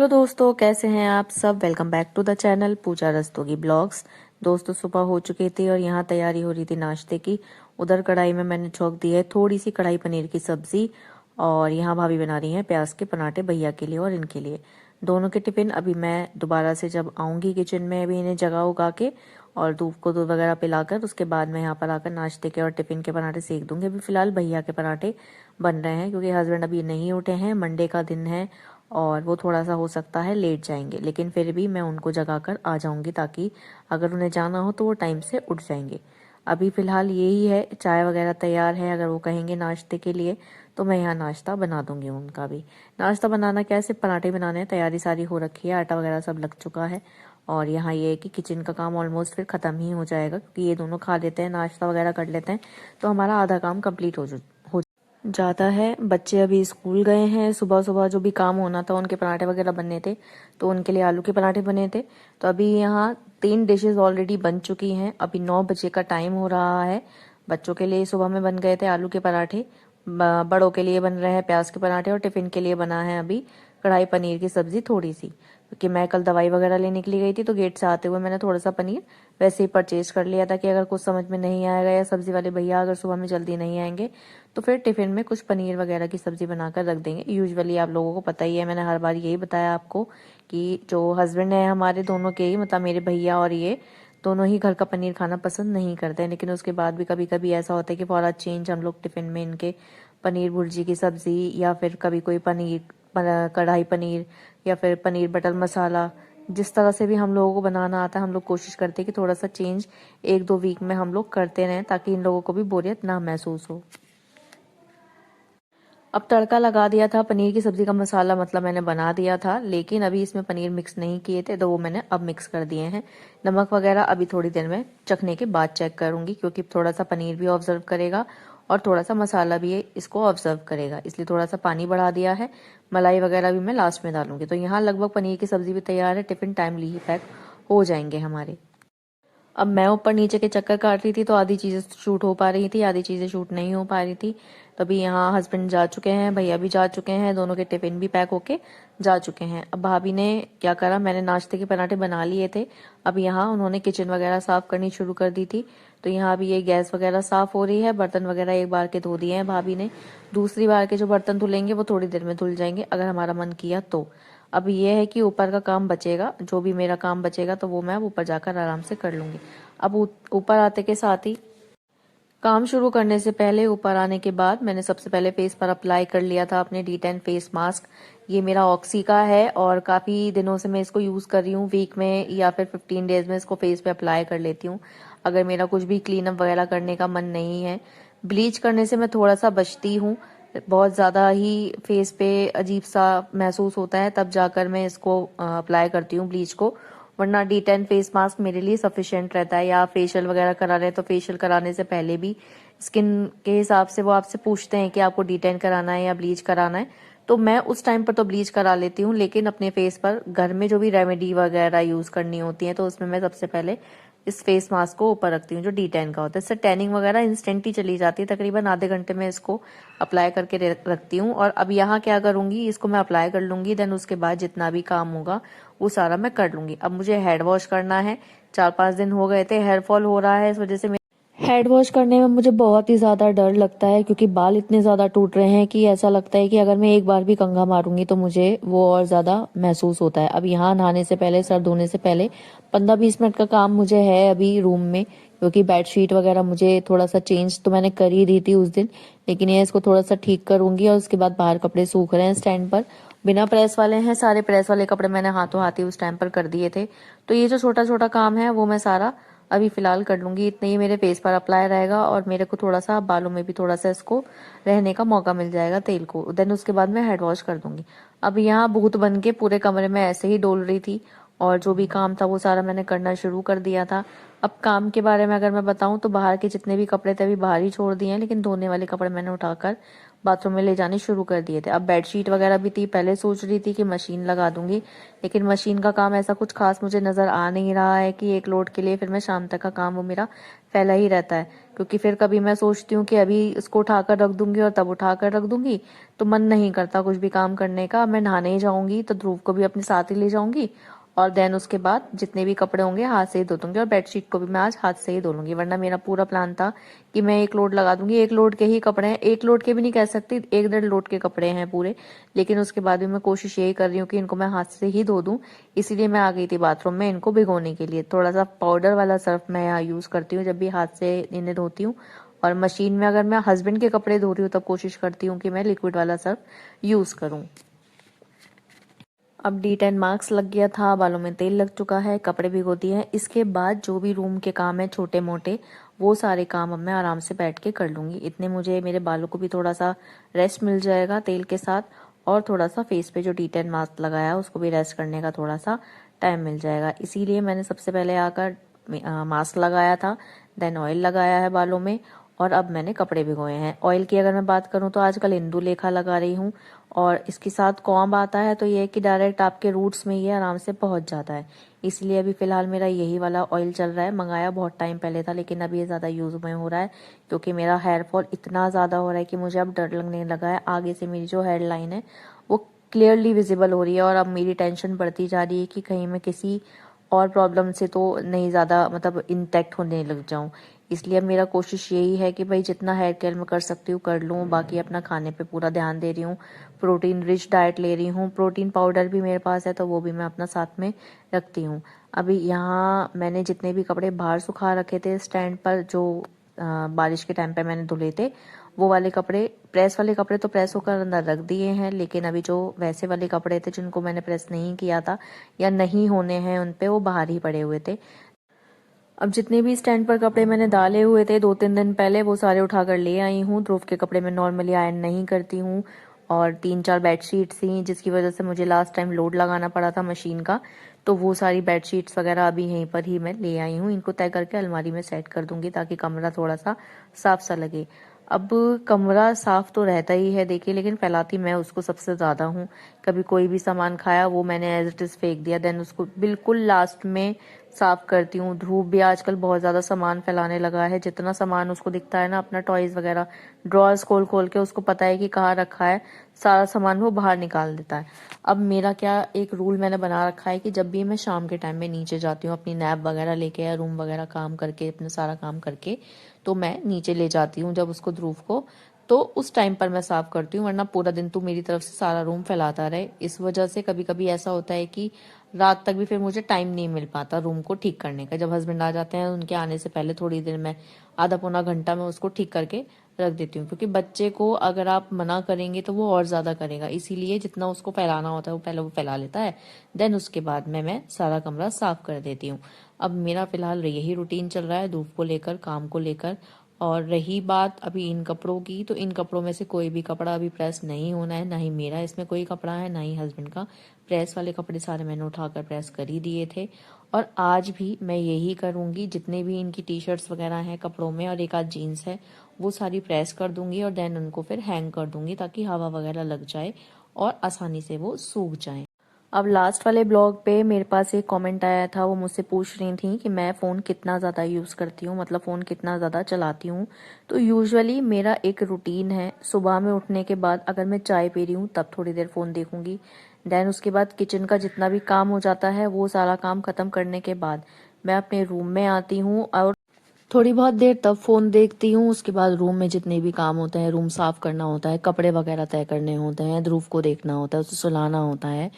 Hello दोस्तों, कैसे हैं आप सब। Welcome back to the channel Pooja Rastogi blogs. दोस्तों, सुबह हो चुकी थी और यहाँ तैयारी हो रही थी नाश्ते की। उधर कढ़ाई में मैंने छोंक दी है थोड़ी सी कढ़ाई पनीर की सब्जी, और यहाँ भाभी बना रही हैं प्याज के पराठे भैया के लिए और इनके लिए। दोनों के टिफिन अभी मैं दोबारा से जब आऊंगी किचन में, अभी इन्हें जगह उगा के और दूध को दूध वगैरह पिलाकर, उसके बाद मैं यहाँ पर आकर नाश्ते के और टिफिन के पराठे सेक दूंगी। अभी फिलहाल भैया के पराठे बन रहे हैं क्योंकि हस्बैंड अभी नहीं उठे हैं, मंडे का दिन है और वो थोड़ा सा हो सकता है लेट जाएंगे, लेकिन फिर भी मैं उनको जगा कर आ जाऊंगी ताकि अगर उन्हें जाना हो तो वो टाइम से उठ जाएंगे। अभी फिलहाल यही है, चाय वगैरह तैयार है। अगर वो कहेंगे नाश्ते के लिए तो मैं यहाँ नाश्ता बना दूंगी उनका भी। नाश्ता बनाना क्या है, सिर्फ पराठे बनाने हैं, तैयारी सारी हो रखी है, आटा वगैरह सब लग चुका है। और यहाँ ये है कि किचन का काम ऑलमोस्ट फिर ख़त्म ही हो जाएगा क्योंकि ये दोनों खा लेते हैं, नाश्ता वगैरह कर लेते हैं, तो हमारा आधा काम कंप्लीट हो जाता है। बच्चे अभी स्कूल गए हैं। सुबह सुबह जो भी काम होना था, उनके पराठे वगैरह बनने थे, तो उनके लिए आलू के पराठे बने थे। तो अभी यहाँ 3 डिशेस ऑलरेडी बन चुकी हैं। अभी 9 बजे का टाइम हो रहा है। बच्चों के लिए सुबह में बन गए थे आलू के पराठे, बड़ों के लिए बन रहे हैं प्याज के पराठे, और टिफिन के लिए बना है अभी कढ़ाई पनीर की सब्जी थोड़ी सी, क्योंकि मैं कल दवाई वगैरह लेने के लिए गई थी तो गेट से आते हुए मैंने थोड़ा सा पनीर वैसे ही परचेज कर लिया था कि अगर कुछ समझ में नहीं आएगा या सब्जी वाले भैया अगर सुबह में जल्दी नहीं आएंगे तो फिर टिफिन में कुछ पनीर वगैरह की सब्जी बनाकर रख देंगे। यूजुअली आप लोगों को पता ही है, मैंने हर बार यही बताया आपको कि जो हस्बैंड है हमारे दोनों के ही, मतलब मेरे भैया और ये दोनों ही घर का पनीर खाना पसंद नहीं करते हैं, लेकिन उसके बाद भी कभी कभी ऐसा होता है कि फॉर अ चेंज हम लोग टिफिन में इनके पनीर भुर्जी की सब्जी या फिर कभी कोई पनीर कढ़ाई पनीर या फिर पनीर बटर मसाला, जिस तरह से भी हम लोगों को बनाना आता है, हम लोग कोशिश करते हैं कि थोड़ा सा चेंज 1-2 वीक में हम लोग करते रहें ताकि इन लोगों को भी बोरियत ना महसूस हो। अब तड़का लगा दिया था, पनीर की सब्जी का मसाला मतलब मैंने बना दिया था, लेकिन अभी इसमें पनीर मिक्स नहीं किए थे तो वो मैंने अब मिक्स कर दिए हैं। नमक वगैरह अभी थोड़ी देर में चखने के बाद चेक करूंगी, क्योंकि थोड़ा सा पनीर भी ऑब्जर्व करेगा और थोड़ा सा मसाला भी इसको ऑब्जर्व करेगा, इसलिए थोड़ा सा पानी बढ़ा दिया है। मलाई वगैरह भी मैं लास्ट में डालूंगी। तो यहाँ लगभग पनीर की सब्जी भी तैयार है, टिफिन टाइमली ही पैक हो जाएंगे हमारे। अब मैं ऊपर नीचे के चक्कर काट रही थी तो आधी चीजें शूट हो पा रही थी, आधी चीजें शूट नहीं हो पा रही थी। तो अभी यहाँ हस्बैंड जा चुके हैं, भैया भी जा चुके हैं, दोनों के टिफिन भी पैक होके जा चुके हैं। अब भाभी ने क्या करा, मैंने नाश्ते के पराठे बना लिए थे, अब यहाँ उन्होंने किचन वगैरह साफ करनी शुरू कर दी थी। तो यहाँ अभी ये गैस वगैरह साफ हो रही है, बर्तन वगैरह एक बार के धो दिए हैं भाभी ने, दूसरी बार के जो बर्तन धुलेंगे वो थोड़ी देर में धुल जाएंगे अगर हमारा मन किया तो। अब ये है कि ऊपर का काम बचेगा, जो भी मेरा काम बचेगा तो वो मैं ऊपर जाकर आराम से कर लूंगी। अब ऊपर आते के साथ ही काम शुरू करने से पहले, ऊपर आने के बाद मैंने सबसे पहले फेस पर अप्लाई कर लिया था अपने D10 फेस मास्क। ये मेरा ऑक्सी का है और काफी दिनों से मैं इसको यूज कर रही हूँ। वीक में या फिर 15 डेज में इसको फेस पे अप्लाई कर लेती हूँ अगर मेरा कुछ भी क्लीन अप वगैरह करने का मन नहीं है। ब्लीच करने से मैं थोड़ा सा बचती हूँ, बहुत ज्यादा ही फेस पे अजीब सा महसूस होता है तब जाकर मैं इसको अप्लाई करती हूँ ब्लीच को, वरना D10 फेस मास्क मेरे लिए सफिशिएंट रहता है। या फेशियल वगैरह करा रहे हैं तो फेशियल कराने से पहले भी स्किन के हिसाब से वो आपसे पूछते हैं कि आपको D10 कराना है या ब्लीच कराना है, तो मैं उस टाइम पर तो ब्लीच करा लेती हूँ, लेकिन अपने फेस पर घर में जो भी रेमेडी वगैरह यूज करनी होती है तो उसमें मैं सबसे पहले इस फेस मास्क को ऊपर रखती हूँ जो D10 का होता है। इससे टैनिंग वगैरह इंस्टेंट ही चली जाती है, तकरीबन आधे घंटे में इसको अप्लाई करके रखती हूँ। और अब यहाँ क्या करूंगी, इसको मैं अप्लाई कर लूंगी, देन उसके बाद जितना भी काम होगा वो सारा मैं कर लूंगी। अब मुझे हेड वॉश करना है, 4-5 दिन हो गए थे, हेयर फॉल हो रहा है, इस वजह से हेड वॉश करने में मुझे बहुत ही ज्यादा डर लगता है क्योंकि बाल इतने ज्यादा टूट रहे हैं कि ऐसा लगता है कि अगर मैं एक बार भी कंघा मारूंगी तो मुझे वो और ज्यादा महसूस होता है। अब यहाँ नहाने से पहले, सर धोने से पहले 15-20 मिनट का काम मुझे है अभी रूम में, क्योंकि बेडशीट वगैरह मुझे थोड़ा सा चेंज तो मैंने कर ही दी थी उस दिन, लेकिन ये इसको थोड़ा सा ठीक करूंगी। और उसके बाद बाहर कपड़े सूख रहे हैं स्टैंड पर, बिना प्रेस वाले हैं सारे, प्रेस वाले कपड़े मैंने हाथों हाथ ही उस टाइम पर कर दिए थे। तो ये जो छोटा छोटा काम है वो मैं सारा अभी फिलहाल कर लूंगी। इतने ही मेरे फेस पर अप्लाई रहेगा और मेरे को थोड़ा सा बालों में भी थोड़ा सा इसको रहने का मौका मिल जाएगा तेल को, देन उसके बाद मैं हेड वॉश कर दूंगी। अब यहाँ भूत बन के पूरे कमरे में ऐसे ही डोल रही थी और जो भी काम था वो सारा मैंने करना शुरू कर दिया था। अब काम के बारे में अगर मैं बताऊं तो बाहर के जितने भी कपड़े थे अभी बाहर ही छोड़ दिए हैं, लेकिन धोने वाले कपड़े मैंने उठाकर बाथरूम में ले जाने शुरू कर दिए थे। अब बेडशीट वगैरह भी थी, पहले सोच रही थी कि मशीन लगा दूंगी, लेकिन मशीन का काम ऐसा कुछ खास मुझे नज़र आ नहीं रहा है कि एक लोड के लिए फिर मैं शाम तक का काम वो मेरा फैला ही रहता है। क्योंकि फिर कभी मैं सोचती हूँ कि अभी इसको उठाकर रख दूंगी और तब उठाकर रख दूंगी, तो मन नहीं करता कुछ भी काम करने का। मैं नहाने ही जाऊंगी तो ध्रुव को भी अपने साथ ही ले जाऊंगी, और देन उसके बाद जितने भी कपड़े होंगे हाथ से ही धो दूंगी, और बेडशीट को भी मैं आज हाथ से ही धो लूंगी। वरना मेरा पूरा प्लान था कि मैं एक लोड लगा दूंगी। एक लोड के ही कपड़े हैं, एक लोड के भी नहीं कह सकती, 1-1.5 लोड के कपड़े हैं पूरे। लेकिन उसके बाद भी मैं कोशिश यही कर रही हूँ कि इनको मैं हाथ से ही धो दूं। इसीलिए मैं आ गई थी बाथरूम में इनको भिगोने के लिए। थोड़ा सा पाउडर वाला सर्फ मैं यहाँ यूज करती हूँ जब भी हाथ से इन्हें धोती हूँ। और मशीन में अगर मैं हस्बैंड के कपड़े धो रही हूँ तब कोशिश करती हूँ कि मैं लिक्विड वाला सर्फ यूज करूँ। अब D10 मार्क्स लग गया था, बालों में तेल लग चुका है, कपड़े भिगो दिए हैं। इसके बाद जो भी रूम के काम है छोटे मोटे, वो सारे काम अब मैं आराम से बैठ के कर लूंगी। इतने मुझे मेरे बालों को भी थोड़ा सा रेस्ट मिल जाएगा तेल के साथ, और थोड़ा सा फेस पे जो D10 मास्क लगाया उसको भी रेस्ट करने का थोड़ा सा टाइम मिल जाएगा। इसीलिए मैंने सबसे पहले आकर मास्क लगाया था, देन ऑयल लगाया है बालों में, और अब मैंने कपड़े भिगोए हैं। ऑयल की अगर मैं बात करूं तो आजकल इंदु लेखा लगा रही हूँ, और इसके साथ कॉम्ब आता है तो ये है कि डायरेक्ट आपके रूट्स में ये आराम से पहुंच जाता है। इसलिए अभी फिलहाल मेरा यही वाला ऑयल चल रहा है। मंगाया बहुत टाइम पहले था, लेकिन अभी ये ज़्यादा यूज़ में हो रहा है क्योंकि मेरा हेयर फॉल इतना ज़्यादा हो रहा है कि मुझे अब डर लगने लगा है। आगे से मेरी जो हेयर लाइन है वो क्लियरली विजिबल हो रही है, और अब मेरी टेंशन बढ़ती जा रही है कि कहीं मैं किसी और प्रॉब्लम से तो नहीं ज़्यादा मतलब इंटैक्ट होने लग जाऊं। इसलिए अब मेरा कोशिश यही है कि भाई जितना हेयर केयर मैं कर सकती हूँ कर लूँ। बाकी अपना खाने पे पूरा ध्यान दे रही हूँ, प्रोटीन रिच डाइट ले रही हूँ। प्रोटीन पाउडर भी मेरे पास है तो वो भी मैं अपना साथ में रखती हूँ। अभी यहाँ मैंने जितने भी कपड़े बाहर सुखा रखे थे स्टैंड पर, जो बारिश के टाइम पे मैंने धुले थे, वो वाले कपड़े, प्रेस वाले कपड़े तो प्रेस होकर अंदर रख दिए हैं। लेकिन अभी जो वैसे वाले कपड़े थे जिनको मैंने प्रेस नहीं किया था या नहीं होने हैं उन पे, वो बाहर ही पड़े हुए थे। अब जितने भी स्टैंड पर कपड़े मैंने डाले हुए थे 2-3 दिन पहले, वो सारे उठाकर ले आई हूँ। ध्रुव के कपड़े मैं नॉर्मली आयरन नहीं करती हूँ, और 3-4 बेडशीट्स थी जिसकी वजह से मुझे लास्ट टाइम लोड लगाना पड़ा था मशीन का, तो वो सारी बेडशीट्स वगैरह अभी यहीं पर ही मैं ले आई हूँ। इनको तय करके अलमारी में सेट कर दूंगी ताकि कमरा थोड़ा सा साफ सा लगे। अब कमरा साफ तो रहता ही है देखिए, लेकिन फैलाती मैं उसको सबसे ज्यादा हूँ। कभी कोई भी सामान खाया वो मैंने एज इट इज फेंक दिया, देन उसको बिल्कुल लास्ट में साफ करती हूँ। ध्रुव भी आजकल बहुत ज्यादा सामान फैलाने लगा है। जितना सामान उसको दिखता है ना, अपना टॉयज वगैरह ड्रॉर्स खोल खोल के उसको पता है कि कहाँ रखा है, सारा सामान वो बाहर निकाल देता है। अब मेरा क्या एक रूल मैंने बना रखा है कि जब भी मैं शाम के टाइम में नीचे जाती हूँ अपनी नैप वगैरह लेके या रूम वगैरह काम करके अपने सारा काम करके, तो मैं नीचे ले जाती हूँ जब उसको ध्रुव को, तो उस टाइम पर मैं साफ करती हूँ। वरना पूरा दिन तो मेरी तरफ से सारा रूम फैलाता रहे। इस वजह से कभी कभी ऐसा होता है कि रात तक भी फिर मुझे टाइम नहीं मिल पाता रूम को ठीक करने का। जब हस्बैंड आ जाते हैं उनके आने से पहले थोड़ी देर में, आधा पौना घंटा में उसको ठीक करके रख देती हूँ। क्योंकि बच्चे को अगर आप मना करेंगे तो वो और ज्यादा करेगा, इसीलिए जितना उसको फैलाना होता है वो पहले वो फैला लेता है, देन उसके बाद मैं सारा कमरा साफ कर देती हूँ। अब मेरा फिलहाल यही रूटीन चल रहा है धूप को लेकर, काम को लेकर। और रही बात अभी इन कपड़ों की, तो इन कपड़ों में से कोई भी कपड़ा अभी प्रेस नहीं होना है, ना ही मेरा इसमें कोई कपड़ा है ना ही हस्बैंड का। प्रेस वाले कपड़े सारे मैंने उठाकर प्रेस कर ही दिए थे, और आज भी मैं यही करूंगी। जितने भी इनकी टी शर्ट्स वगैरह हैं कपड़ों में और एक आध जीन्स है, वो सारी प्रेस कर दूंगी और देन उनको फिर हैंग कर दूंगी ताकि हवा वगैरह लग जाए और आसानी से वो सूख जाए। अब लास्ट वाले ब्लॉग पे मेरे पास एक कमेंट आया था, वो मुझसे पूछ रही थी कि मैं फ़ोन कितना ज़्यादा यूज़ करती हूँ, मतलब फ़ोन कितना ज़्यादा चलाती हूँ। तो यूजुअली मेरा एक रूटीन है, सुबह में उठने के बाद अगर मैं चाय पी रही हूँ तब थोड़ी देर फ़ोन देखूंगी। देन उसके बाद किचन का जितना भी काम हो जाता है वो सारा काम ख़त्म करने के बाद मैं अपने रूम में आती हूँ और थोड़ी बहुत देर तब फ़ोन देखती हूँ। उसके बाद रूम में जितने भी काम होते हैं, रूम साफ करना होता है, कपड़े वगैरह तय करने होते हैं, ध्रुव को देखना होता है, उसे सुलाना होता है,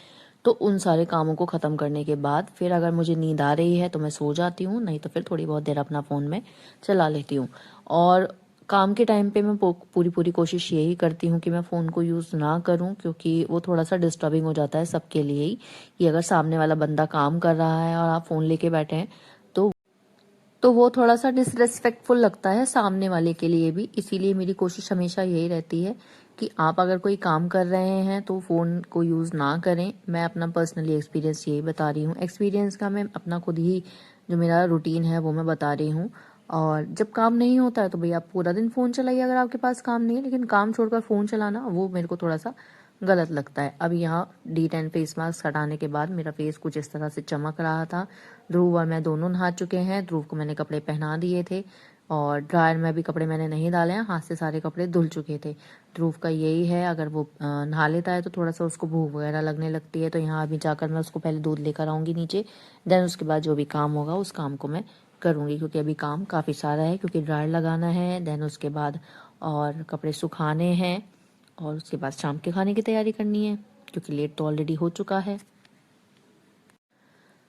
तो उन सारे कामों को ख़त्म करने के बाद फिर अगर मुझे नींद आ रही है तो मैं सो जाती हूँ, नहीं तो फिर थोड़ी बहुत देर अपना फ़ोन में चला लेती हूँ। और काम के टाइम पे मैं पूरी पूरी कोशिश यही करती हूँ कि मैं फ़ोन को यूज़ ना करूँ, क्योंकि वो थोड़ा सा डिस्टर्बिंग हो जाता है सबके लिए ही, कि अगर सामने वाला बंदा काम कर रहा है और आप फ़ोन लेके बैठे हैं तो वो थोड़ा सा डिसरेस्पेक्टफुल लगता है सामने वाले के लिए भी। इसीलिए मेरी कोशिश हमेशा यही रहती है कि आप अगर कोई काम कर रहे हैं तो फ़ोन को यूज़ ना करें। मैं अपना पर्सनली एक्सपीरियंस यही बता रही हूँ, एक्सपीरियंस का मैं अपना खुद ही जो मेरा रूटीन है वो मैं बता रही हूँ। और जब काम नहीं होता है तो भैया आप पूरा दिन फ़ोन चलाइए अगर आपके पास काम नहीं है, लेकिन काम छोड़कर फ़ोन चलाना वो मेरे को थोड़ा सा गलत लगता है। अब यहाँ D10 फेस मास्क हटाने के बाद मेरा फेस कुछ इस तरह से चमक रहा था। ध्रुव और मैं दोनों नहा चुके हैं। ध्रुव को मैंने कपड़े पहना दिए थे और ड्रायर में भी कपड़े मैंने नहीं डाले हैं, हाथ से सारे कपड़े धुल चुके थे। ध्रुव का यही है, अगर वो नहा लेता है तो थोड़ा सा उसको भूख वगैरह लगने लगती है, तो यहाँ अभी जाकर मैं उसको पहले दूध लेकर आऊँगी नीचे, देन उसके बाद जो भी काम होगा उस काम को मैं करूँगी, क्योंकि अभी काम काफ़ी सारा है, क्योंकि ड्रायर लगाना है, देन उसके बाद और कपड़े सुखाने हैं और उसके बाद शाम के खाने की तैयारी करनी है, क्योंकि लेट तो ऑलरेडी हो चुका है।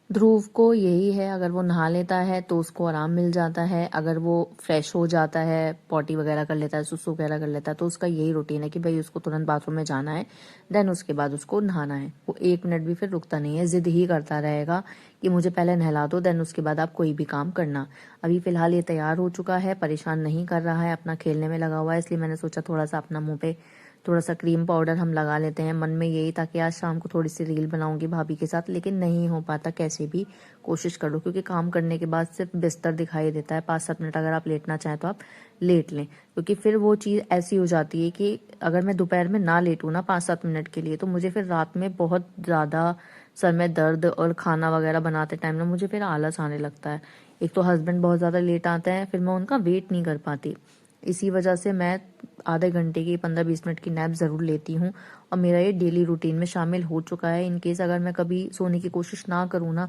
ध्रुव को यही है, अगर वो नहा लेता है तो उसको आराम मिल जाता है, अगर वो फ्रेश हो जाता है, पॉटी वगैरह कर लेता है, सुसु वगैरह कर लेता है, तो उसका यही रूटीन है कि भाई उसको तुरंत बाथरूम में जाना है, देन उसके बाद उसको नहाना है। वो 1 मिनट भी फिर रुकता नहीं है, जिद ही करता रहेगा कि मुझे पहले नहला दो, देन उसके बाद आप कोई भी काम करना। अभी फिलहाल ये तैयार हो चुका है, परेशान नहीं कर रहा है, अपना खेलने में लगा हुआ है, इसलिए मैंने सोचा थोड़ा सा अपना मुँह पे थोड़ा सा क्रीम पाउडर हम लगा लेते हैं। मन में यही था कि आज शाम को थोड़ी सी रील बनाऊंगी भाभी के साथ, लेकिन नहीं हो पाता, कैसे भी कोशिश कर लो, क्योंकि काम करने के बाद सिर्फ बिस्तर दिखाई देता है। 5-7 मिनट अगर आप लेटना चाहें तो आप लेट लें, क्योंकि फिर वो चीज़ ऐसी हो जाती है कि अगर मैं दोपहर में ना लेटूँ ना 5-7 मिनट के लिए, तो मुझे फिर रात में बहुत ज़्यादा सर में दर्द और खाना वगैरह बनाते टाइम ना मुझे फिर आलस आने लगता है। एक तो हस्बैंड बहुत ज़्यादा लेट आते हैं, फिर मैं उनका वेट नहीं कर पाती, इसी वजह से मैं आधे घंटे की 15-20 मिनट की नैप ज़रूर लेती हूँ और मेरा ये डेली रूटीन में शामिल हो चुका है। इन केस अगर मैं कभी सोने की कोशिश ना करूँ ना,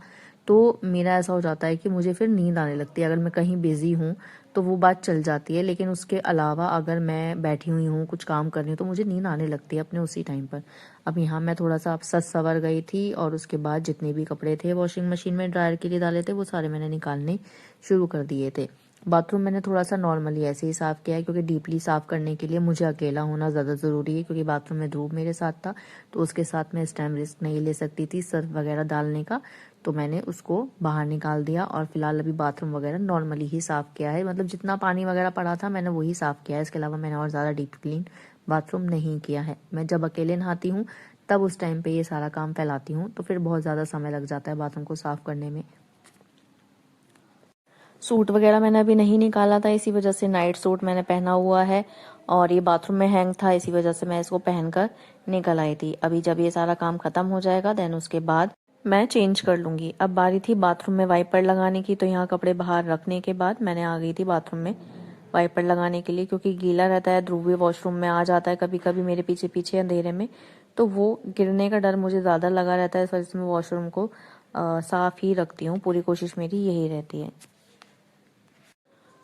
तो मेरा ऐसा हो जाता है कि मुझे फिर नींद आने लगती है। अगर मैं कहीं बिजी हूँ तो वो बात चल जाती है, लेकिन उसके अलावा अगर मैं बैठी हुई हूँ कुछ काम कर रही हूँ तो मुझे नींद आने लगती है अपने उसी टाइम पर। अब यहाँ मैं थोड़ा सा सज सवर गई थी और उसके बाद जितने भी कपड़े थे वॉशिंग मशीन में ड्रायर के लिए डाले थे वो सारे मैंने निकालने शुरू कर दिए थे। बाथरूम मैंने थोड़ा सा नॉर्मली ऐसे ही साफ़ किया है, क्योंकि डीपली साफ़ करने के लिए मुझे अकेला होना ज़्यादा ज़रूरी है, क्योंकि बाथरूम में ध्रुव मेरे साथ था, तो उसके साथ मैं इस टाइम रिस्क नहीं ले सकती थी सर्फ वगैरह डालने का, तो मैंने उसको बाहर निकाल दिया और फिलहाल अभी बाथरूम वगैरह नॉर्मली ही साफ़ किया है। मतलब जितना पानी वगैरह पड़ा था मैंने वही साफ़ किया है, इसके अलावा मैंने और ज़्यादा डीप क्लीन बाथरूम नहीं किया है। मैं जब अकेले नहाती हूँ तब उस टाइम पे ये सारा काम फैलाती हूँ, तो फिर बहुत ज़्यादा समय लग जाता है बाथरूम को साफ़ करने में। सूट वगैरह मैंने अभी नहीं निकाला था, इसी वजह से नाइट सूट मैंने पहना हुआ है और ये बाथरूम में हैंग था, इसी वजह से मैं इसको पहनकर निकल आई थी। अभी जब ये सारा काम खत्म हो जाएगा देन उसके बाद मैं चेंज कर लूंगी। अब बारी थी बाथरूम में वाइपर लगाने की, तो यहाँ कपड़े बाहर रखने के बाद मैंने आ गई थी बाथरूम में वाइपर लगाने के लिए, क्योंकि गीला रहता है। ध्रुव भी वॉशरूम में आ जाता है कभी कभी मेरे पीछे पीछे अंधेरे में, तो वो गिरने का डर मुझे ज़्यादा लगा रहता है, इस वजह से मैं वॉशरूम को साफ ही रखती हूँ। पूरी कोशिश मेरी यही रहती है।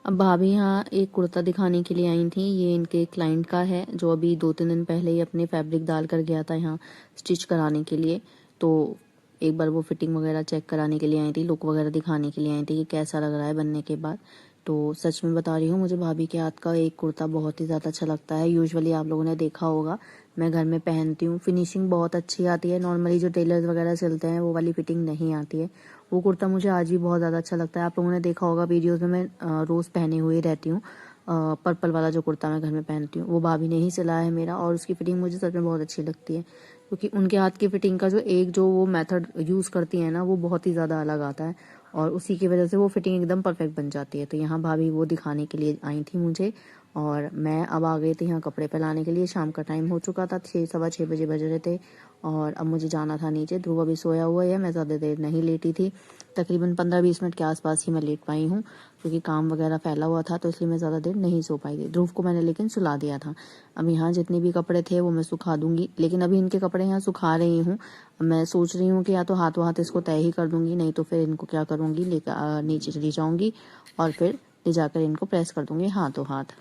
अब भाभी यहाँ एक कुर्ता दिखाने के लिए आई थी, ये इनके क्लाइंट का है जो अभी 2-3 दिन पहले ही अपने फैब्रिक डाल कर गया था यहाँ स्टिच कराने के लिए, तो एक बार वो फिटिंग वगैरह चेक कराने के लिए आई थी, लुक वगैरह दिखाने के लिए आई थी कि कैसा लग रहा है बनने के बाद। तो सच में बता रही हूँ, मुझे भाभी के हाथ का एक कुर्ता बहुत ही ज़्यादा अच्छा लगता है। यूजुअली आप लोगों ने देखा होगा मैं घर में पहनती हूँ, फिनिशिंग बहुत अच्छी आती है, नॉर्मली जो टेलर्स वगैरह चलते हैं वो वाली फिटिंग नहीं आती है। वो कुर्ता मुझे आज भी बहुत ज़्यादा अच्छा लगता है। आप लोगों ने देखा होगा वीडियोस में मैं रोज़ पहने हुए रहती हूँ। पर्पल वाला जो कुर्ता मैं घर में पहनती हूँ वो भाभी ने ही सिलाया है मेरा, और उसकी फिटिंग मुझे सच में बहुत अच्छी लगती है, क्योंकि उनके हाथ की फिटिंग का जो वो मेथड यूज़ करती है ना वो बहुत ही ज़्यादा अलग आता है, और उसी की वजह से वो फिटिंग एकदम परफेक्ट बन जाती है। तो यहाँ भाभी वो दिखाने के लिए आई थी मुझे, और मैं अब आ गई थी यहाँ कपड़े फैलाने के लिए। शाम का टाइम हो चुका था, 6-6:15 बजे बज रहे थे, और अब मुझे जाना था नीचे। ध्रुव अभी सोया हुआ है, मैं ज़्यादा देर नहीं लेटी थी, तकरीबन 15-20 मिनट के आसपास ही मैं लेट पाई हूँ, क्योंकि काम वगैरह फैला हुआ था, तो इसलिए मैं ज़्यादा देर नहीं सो पाई थी। ध्रुव को मैंने लेकिन सुला दिया था। अब यहाँ जितने भी कपड़े थे वो मैं सुखा दूंगी, लेकिन अभी इनके कपड़े यहाँ सुखा रही हूँ। मैं सोच रही हूँ कि या तो हाथों हाथ इसको तय ही कर दूंगी, नहीं तो फिर इनको क्या करूँगी, लेकर नीचे चली जाऊँगी और फिर ले जाकर इनको प्रेस कर दूंगी हाथों हाथ।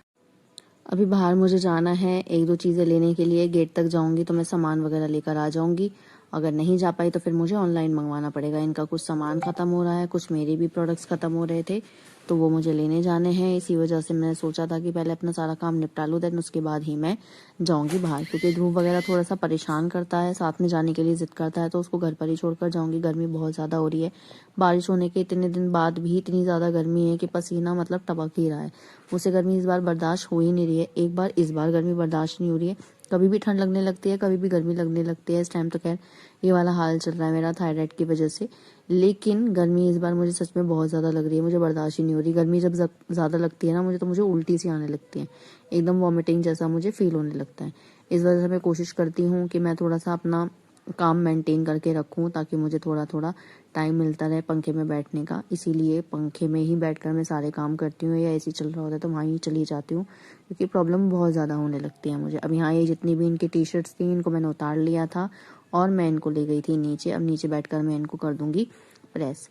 अभी बाहर मुझे जाना है 1-2 चीज़ें लेने के लिए, गेट तक जाऊंगी तो मैं सामान वगैरह लेकर आ जाऊंगी। अगर नहीं जा पाई तो फिर मुझे ऑनलाइन मंगवाना पड़ेगा। इनका कुछ सामान ख़त्म हो रहा है, कुछ मेरे भी प्रोडक्ट्स ख़त्म हो रहे थे, तो वो मुझे लेने जाने हैं। इसी वजह से मैंने सोचा था कि पहले अपना सारा काम निपटा लूँ, देन उसके बाद ही मैं जाऊँगी बाहर, क्योंकि ध्रुव वगैरह थोड़ा सा परेशान करता है, साथ में जाने के लिए ज़िद करता है, तो उसको घर पर ही छोड़कर जाऊँगी। गर्मी बहुत ज़्यादा हो रही है, बारिश होने के इतने दिन बाद भी इतनी ज़्यादा गर्मी है कि पसीना मतलब टपक ही रहा है। मुझसे गर्मी इस बार बर्दाश्त हो ही नहीं रही है। एक बार इस बार गर्मी बर्दाश्त नहीं हो रही है, कभी भी ठंड लगने लगती है, कभी भी गर्मी लगने लगती है। इस टाइम तो खैर ये वाला हाल चल रहा है मेरा थायराइड की वजह से, लेकिन गर्मी इस बार मुझे सच में बहुत ज़्यादा लग रही है। मुझे बर्दाश्त ही नहीं हो रही। गर्मी जब ज़्यादा लगती है ना मुझे, तो मुझे उल्टी सी आने लगती है, एकदम वॉमिटिंग जैसा मुझे फील होने लगता है। इस वजह से मैं कोशिश करती हूँ कि मैं थोड़ा सा अपना काम मेंटेन करके रखूँ, ताकि मुझे थोड़ा थोड़ा टाइम मिलता रहे पंखे में बैठने का। इसीलिए पंखे में ही बैठकर मैं सारे काम करती हूँ, या एसी चल रहा होता है तो वहाँ ही चली जाती हूँ, क्योंकि प्रॉब्लम बहुत ज़्यादा होने लगती है मुझे। अब यहाँ ये जितनी भी इनकी टी शर्ट्स थी, इनको मैंने उतार लिया था और मैं इनको ले गई थी नीचे। अब नीचे बैठकर मैं इनको कर दूंगी प्रेस।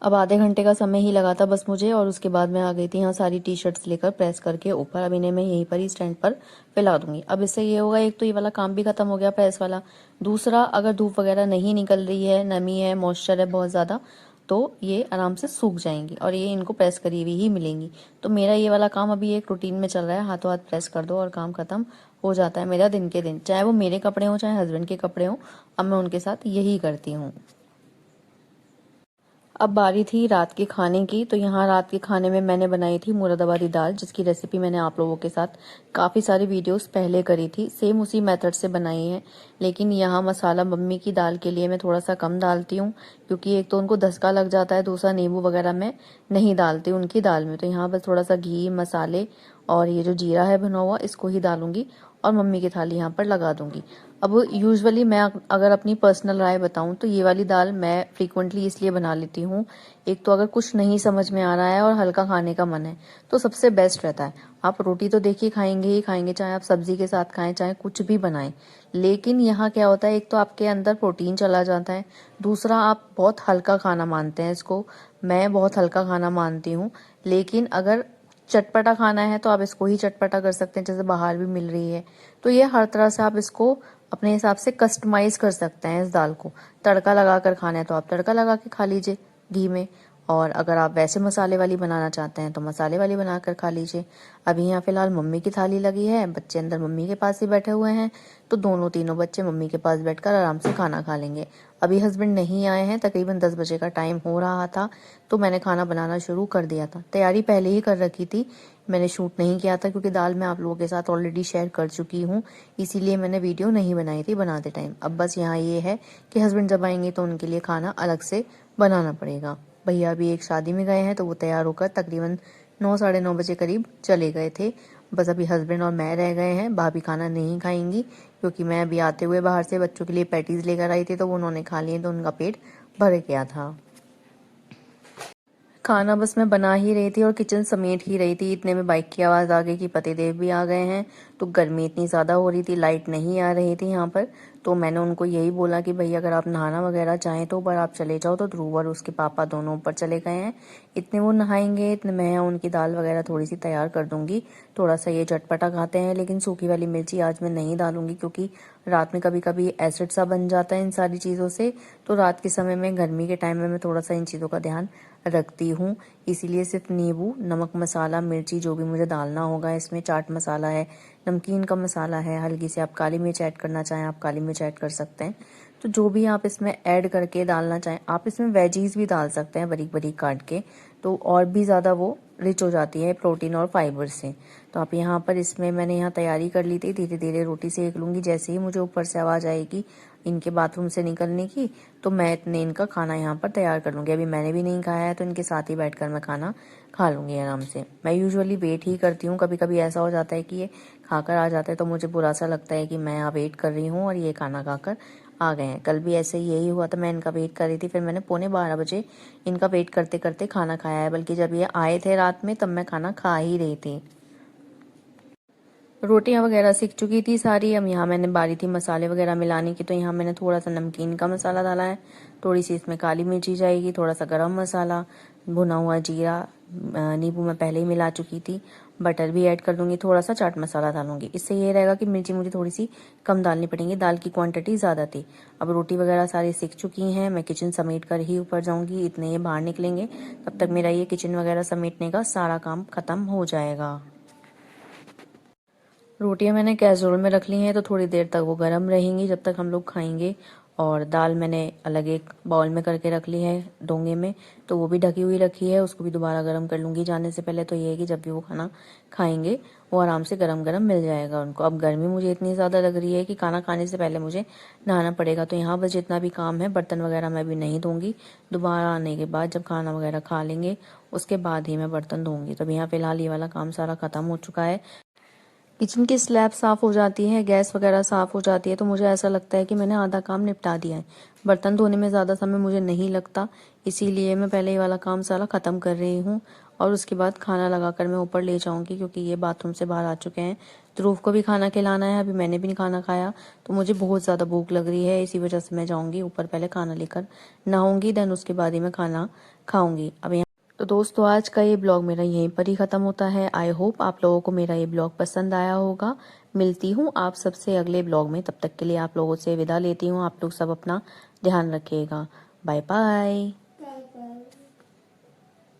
अब आधे घंटे का समय ही लगा था बस मुझे, और उसके बाद मैं आ गई थी यहाँ सारी टी शर्ट्स लेकर प्रेस करके ऊपर। अब इन्हें मैं यहीं पर ही स्टैंड पर फैला दूंगी। अब इससे ये होगा, एक तो ये वाला काम भी खत्म हो गया प्रेस वाला, दूसरा अगर धूप वगैरह नहीं निकल रही है, नमी है, मॉइस्चर है बहुत ज़्यादा, तो ये आराम से सूख जाएंगी और ये इनको प्रेस करी हुई ही मिलेंगी। तो मेरा ये वाला काम अभी एक रूटीन में चल रहा है, हाथों हाथ प्रेस कर दो और काम खत्म हो जाता है मेरा दिन के दिन, चाहे वो मेरे कपड़े हों चाहे हस्बैंड के कपड़े हों। अब मैं उनके साथ यही करती हूँ। अब बारी थी रात के खाने की। तो यहाँ रात के खाने में मैंने बनाई थी मुरादाबादी दाल, जिसकी रेसिपी मैंने आप लोगों के साथ काफ़ी सारी वीडियोस पहले करी थी, सेम उसी मेथड से बनाई है। लेकिन यहाँ मसाला मम्मी की दाल के लिए मैं थोड़ा सा कम डालती हूँ, क्योंकि एक तो उनको धसका लग जाता है, दूसरा नींबू वगैरह मैं नहीं डालती उनकी दाल में। तो यहाँ बस थोड़ा सा घी, मसाले और ये जो जीरा है भुना हुआ, इसको ही डालूंगी और मम्मी की थाली यहाँ पर लगा दूंगी। अब यूजुअली मैं अगर अपनी पर्सनल राय बताऊं तो ये वाली दाल मैं फ्रीक्वेंटली इसलिए बना लेती हूँ, एक तो अगर कुछ नहीं समझ में आ रहा है और हल्का खाने का मन है तो सबसे बेस्ट रहता है। आप रोटी तो देखिए खाएंगे ही खाएंगे, चाहे आप सब्जी के साथ खाएं चाहे कुछ भी बनाएं, लेकिन यहाँ क्या होता है, एक तो आपके अंदर प्रोटीन चला जाता है, दूसरा आप बहुत हल्का खाना मानते हैं इसको। मैं बहुत हल्का खाना मानती हूँ, लेकिन अगर चटपटा खाना है तो आप इसको ही चटपटा कर सकते हैं, जैसे बाहर भी मिल रही है। तो ये हर तरह से आप इसको अपने हिसाब से कस्टमाइज कर सकते हैं इस दाल को। तड़का लगा कर खाना है तो आप तड़का लगा के खा लीजिए घी में, और अगर आप वैसे मसाले वाली बनाना चाहते हैं तो मसाले वाली बनाकर खा लीजिए। अभी यहाँ फिलहाल मम्मी की थाली लगी है, बच्चे अंदर मम्मी के पास ही बैठे हुए हैं, तो दोनों तीनों बच्चे मम्मी के पास बैठकर आराम से खाना खा लेंगे। अभी हस्बैंड नहीं आए हैं, तकरीबन 10 बजे का टाइम हो रहा था, तो मैंने खाना बनाना शुरू कर दिया था। तैयारी पहले ही कर रखी थी, मैंने शूट नहीं किया था क्योंकि दाल मैं आप लोगों के साथ ऑलरेडी शेयर कर चुकी हूँ, इसीलिए मैंने वीडियो नहीं बनाई थी बनाते टाइम। अब बस यहाँ ये है कि हस्बैंड जब आएंगे तो उनके लिए खाना अलग से बनाना पड़ेगा। भैया अभी एक शादी में गए हैं, तो वो तैयार होकर तकरीबन 9 साढ़े 9 बजे करीब चले गए थे। बस अभी हस्बैंड और मैं रह गए हैं। भाभी खाना नहीं खाएंगी, क्योंकि मैं अभी आते हुए बाहर से बच्चों के लिए पैटीज लेकर आई थी, तो वो उन्होंने खा लिए, तो उनका पेट भर गया था। खाना बस मैं बना ही रही थी और किचन समेट ही रही थी, इतने में बाइक की आवाज़ आ गई कि पतिदेव भी आ गए हैं। तो गर्मी इतनी ज़्यादा हो रही थी, लाइट नहीं आ रही थी यहाँ पर, तो मैंने उनको यही बोला कि भैया अगर आप नहाना वगैरह चाहें तो ऊपर आप चले जाओ। तो ध्रुव और उसके पापा दोनों ऊपर चले गए हैं। इतने वो नहाएंगे, इतने मैं उनकी दाल वगैरह थोड़ी सी तैयार कर दूंगी। थोड़ा सा ये चटपटा खाते हैं, लेकिन सूखी वाली मिर्ची आज मैं नहीं डालूंगी, क्योंकि रात में कभी कभी एसिड सा बन जाता है इन सारी चीज़ों से। तो रात के समय में, गर्मी के टाइम में मैं थोड़ा सा इन चीज़ों का ध्यान रखती हूँ, इसीलिए सिर्फ नींबू, नमक, मसाला, मिर्ची जो भी मुझे डालना होगा इसमें, चाट मसाला है, नमकीन का मसाला है, हल्की सी आप काली मिर्च ऐड करना चाहें आप काली मिर्च ऐड कर सकते हैं। तो जो भी आप इसमें ऐड करके डालना चाहें, आप इसमें वेजीज भी डाल सकते हैं बारीक बारीक काट के, तो और भी ज़्यादा वो रिच हो जाती है प्रोटीन और फाइबर से। तो आप यहाँ पर इसमें मैंने यहाँ तैयारी कर ली थी, धीरे धीरे रोटी सेक लूँगी। जैसे ही मुझे ऊपर से आवाज़ आएगी इनके बाथरूम से निकलने की, तो मैं इतने इनका खाना यहाँ पर तैयार कर लूँगी। अभी मैंने भी नहीं खाया है, तो इनके साथ ही बैठकर मैं खाना खा लूँगी आराम से। मैं यूजुअली वेट ही करती हूँ, कभी कभी ऐसा हो जाता है कि ये खाकर आ जाते हैं तो मुझे बुरा सा लगता है कि मैं यहाँ वेट कर रही हूँ और ये खाना खाकर आ गए हैं। कल भी ऐसे ही यही हुआ था, मैं इनका वेट कर रही थी, फिर मैंने 11:15 बजे इनका वेट करते करते खाना खाया है। बल्कि जब ये आए थे रात में तब मैं खाना खा ही रही थी। रोटियां वगैरह सीख चुकी थी सारी। अब यहाँ मैंने बारी थी मसाले वगैरह मिलाने की, तो यहाँ मैंने थोड़ा सा नमकीन का मसाला डाला है, थोड़ी सी इसमें काली मिर्ची जाएगी, थोड़ा सा गरम मसाला, भुना हुआ जीरा, नींबू मैं पहले ही मिला चुकी थी, बटर भी ऐड कर दूंगी, थोड़ा सा चाट मसाला डालूंगी। इससे ये रहेगा कि मिर्ची मुझे थोड़ी सी कम डालनी पड़ेंगी, दाल की क्वांटिटी ज़्यादा थी। अब रोटी वगैरह सारी सीख चुकी हैं, मैं किचन समेट कर ही ऊपर जाऊंगी, इतने ये बाहर निकलेंगे तब तक मेरा ये किचन वगैरह समेटने का सारा काम खत्म हो जाएगा। रोटियां मैंने कैसरोल में रख ली हैं, तो थोड़ी देर तक वो गर्म रहेंगी जब तक हम लोग खाएंगे। और दाल मैंने अलग एक बाउल में करके रख ली है डोंगे में, तो वो भी ढकी हुई रखी है, उसको भी दोबारा गर्म कर लूँगी जाने से पहले। तो ये है कि जब भी वो खाना खाएंगे वो आराम से गरम गरम मिल जाएगा उनको। अब गर्मी मुझे इतनी ज़्यादा लग रही है कि खाना खाने से पहले मुझे नहाना पड़ेगा, तो यहाँ बस जितना भी काम है बर्तन वगैरह मैं भी नहीं धोंगी, दोबारा आने के बाद जब खाना वगैरह खा लेंगे उसके बाद ही मैं बर्तन धोंगी। तो यहाँ फ़िलहाल ये वाला काम सारा ख़त्म हो चुका है। किचन की स्लैब साफ़ हो जाती है, गैस वगैरह साफ़ हो जाती है, तो मुझे ऐसा लगता है कि मैंने आधा काम निपटा दिया है। बर्तन धोने में ज़्यादा समय मुझे नहीं लगता, इसीलिए मैं पहले ये वाला काम सारा ख़त्म कर रही हूँ और उसके बाद खाना लगाकर मैं ऊपर ले जाऊँगी, क्योंकि ये बाथरूम से बाहर आ चुके हैं। ध्रुव को भी खाना खिलाना है, अभी मैंने भी नहीं खाना खाया, तो मुझे बहुत ज़्यादा भूख लग रही है, इसी वजह से मैं जाऊँगी ऊपर, पहले खाना लेकर नहाऊँगी, देन उसके बाद ही मैं खाना खाऊँगी। अब तो दोस्तों आज का ये ब्लॉग मेरा यहीं पर ही ख़त्म होता है। आई होप आप लोगों को मेरा ये ब्लॉग पसंद आया होगा। मिलती हूँ आप सबसे अगले ब्लॉग में, तब तक के लिए आप लोगों से विदा लेती हूँ। आप लोग सब अपना ध्यान रखिएगा। Bye bye.